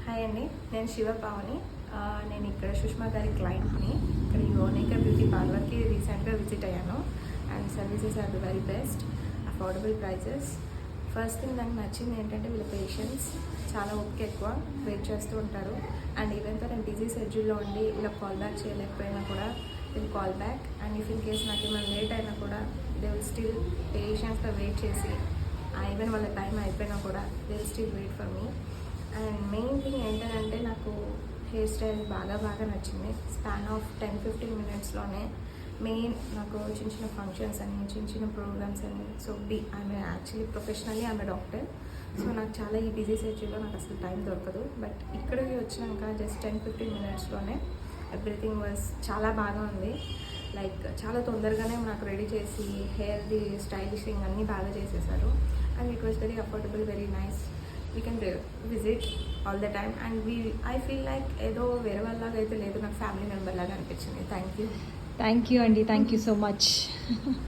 Hi అండి, నేను శివ పావని. నేను ఇక్కడ సుష్మా గారి క్లయింట్ని. ఇక్కడ యోనికా బ్యూటీ పార్లర్కి రీసెంట్గా విజిట్ అయ్యాను. And services are the very best, affordable prices. First thing నాకు నచ్చింది ఏంటంటే వీళ్ళ పేషెన్స్ చాలా ఓపిక ఎక్కువ, వెయిట్ చేస్తూ ఉంటారు. అండ్ ఈవెన్ తో నేను బిజీ షెడ్యూల్లో ఉండి ఇలా కాల్ బ్యాక్ చేయలేకపోయినా కూడా will call back. And if in case నాకు ఏమైనా లేట్ అయినా కూడా దే విల్ స్టిల్ పేషెన్స్గా వెయిట్ చేసి, ఈవెన్ వాళ్ళ టైం అయిపోయినా కూడా they will still wait for me. And main thing ఏంటంటే నాకు హెయిర్ స్టైల్ బాగా నచ్చింది. స్పాన్ ఆఫ్ 10-15 మినిట్స్లోనే మెయిన్ నాకు చిన్న చిన్న ఫంక్షన్స్ అని, చిన్న ప్రోగ్రామ్స్ అని. సో ఆమె యాక్చువల్లీ ప్రొఫెషనల్లీ ఆమె డాక్టర్. సో నాకు చాలా ఈ బిజీ షెడ్యూల్లో నాకు అసలు టైం దొరకదు. బట్ ఇక్కడికి వచ్చినాక జస్ట్ 10-15 మినిట్స్లోనే ఎవ్రీథింగ్ వాజ్ చాలా బాగా ఉంది. లైక్ చాలా తొందరగానే నాకు రెడీ చేసి హెయిర్ది స్టైలిషింగ్ అన్నీ బాగా చేసేసారు. And it was very affordable, very nice. We can visit all the time. And I feel like ఏదో వేరే వాళ్ళలాగా అయితే లేదు, నాకు ఫ్యామిలీ మెంబర్ లాగా అనిపించింది. థ్యాంక్ యూ అండి, థ్యాంక్ యూ సో మచ్.